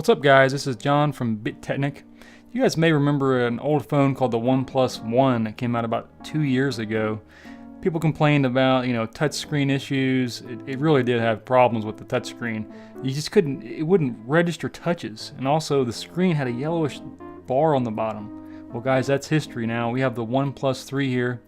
What's up guys, this is John from BitTechnic. You guys may remember an old phone called the Oneplus One that came out about 2 years ago. People complained about, touchscreen issues. It really did have problems with the touchscreen. You just it wouldn't register touches. And also the screen had a yellowish bar on the bottom. Well guys, that's history now. We have the Oneplus 3 here.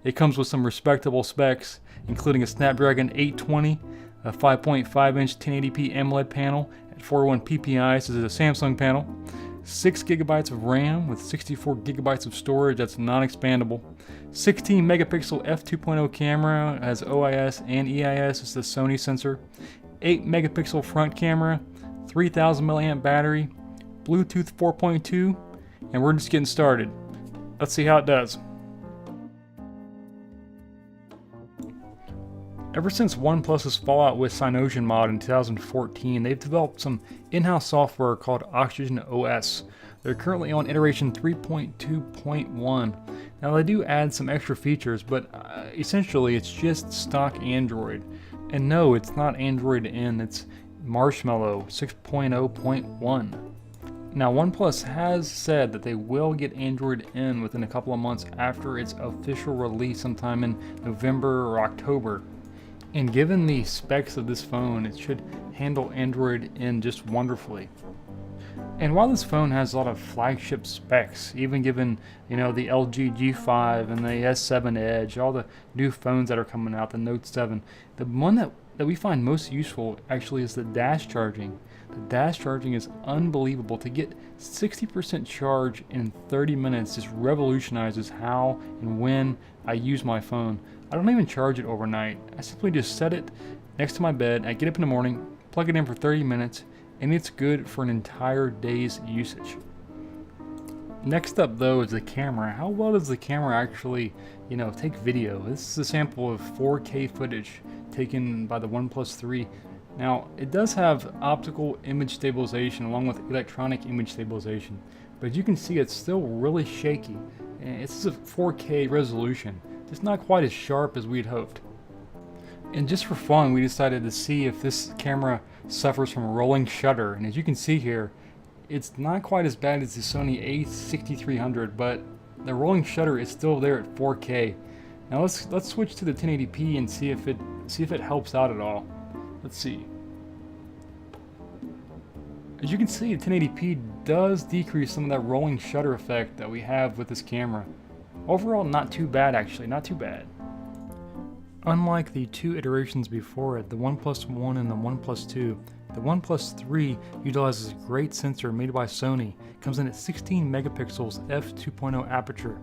It comes with some respectable specs, including a Snapdragon 820, a 5.5-inch 1080p AMOLED panel at 401 ppi. This is a Samsung panel. 6 gigabytes of RAM with 64 gigabytes of storage that's non-expandable. 16 megapixel f2.0 camera, has OIS and EIS. It's the Sony sensor. 8 megapixel front camera, 3000 milliamp battery, Bluetooth 4.2, and we're just getting started. Let's see how it does. Ever since OnePlus's fallout with CyanogenMod in 2014, they've developed some in-house software called Oxygen OS. They're currently on iteration 3.2.1. Now they do add some extra features, but essentially it's just stock Android. And no, it's not Android N, it's Marshmallow 6.0.1. Now OnePlus has said that they will get Android N within a couple of months after its official release sometime in November or October. And given the specs of this phone, it should handle Android N just wonderfully. And while this phone has a lot of flagship specs, even given the LG G5 and the S7 Edge, all the new phones that are coming out, the Note 7, the one that we find most useful actually is the dash charging. The dash charging is unbelievable. To get 60% charge in 30 minutes just revolutionizes how and when I use my phone. I don't even charge it overnight. I simply just set it next to my bed. I get up in the morning, plug it in for 30 minutes, and it's good for an entire day's usage. Next up though is the camera. How well does the camera actually, take video? This is a sample of 4K footage taken by the OnePlus 3. Now, it does have optical image stabilization along with electronic image stabilization, but you can see it's still really shaky. It's a 4K resolution. It's not quite as sharp as we'd hoped. And just for fun, we decided to see if this camera suffers from rolling shutter. And as you can see here, it's not quite as bad as the Sony a6300, but the rolling shutter is still there at 4K. Now let's switch to the 1080p and see if it helps out at all. Let's see. As you can see, 1080p does decrease some of that rolling shutter effect that we have with this camera. Overall, not too bad actually, not too bad. Unlike the two iterations before it, the OnePlus One and the OnePlus 2, the OnePlus 3 utilizes a great sensor made by Sony. It comes in at 16 megapixels f2.0 aperture.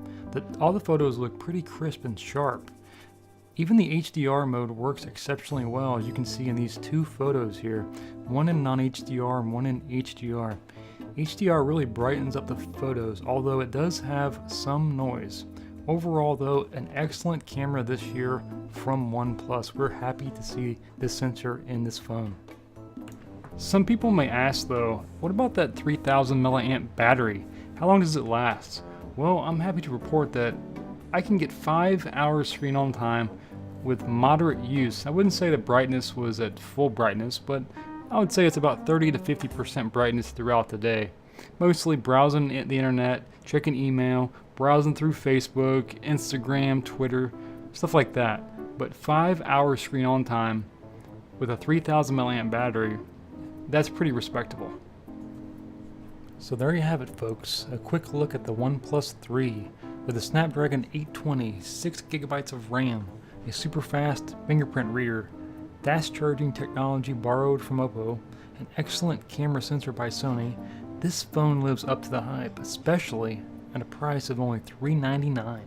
All the photos look pretty crisp and sharp. Even the HDR mode works exceptionally well, as you can see in these two photos here, one in non-HDR and one in HDR. HDR really brightens up the photos, although it does have some noise. Overall though, an excellent camera this year from OnePlus. We're happy to see this sensor in this phone. Some people may ask though, what about that 3000 milliamp battery? How long does it last? Well, I'm happy to report that I can get 5 hours screen on time with moderate use. I wouldn't say the brightness was at full brightness, but I would say it's about 30 to 50% brightness throughout the day. Mostly browsing the internet, checking email, browsing through Facebook, Instagram, Twitter, stuff like that. But 5 hours screen on time with a 3000 milliamp battery, that's pretty respectable. So there you have it folks, a quick look at the OnePlus 3 with a Snapdragon 820, 6 gigabytes of RAM, a super fast fingerprint reader, dash charging technology borrowed from Oppo, an excellent camera sensor by Sony. This phone lives up to the hype, especially at a price of only $399.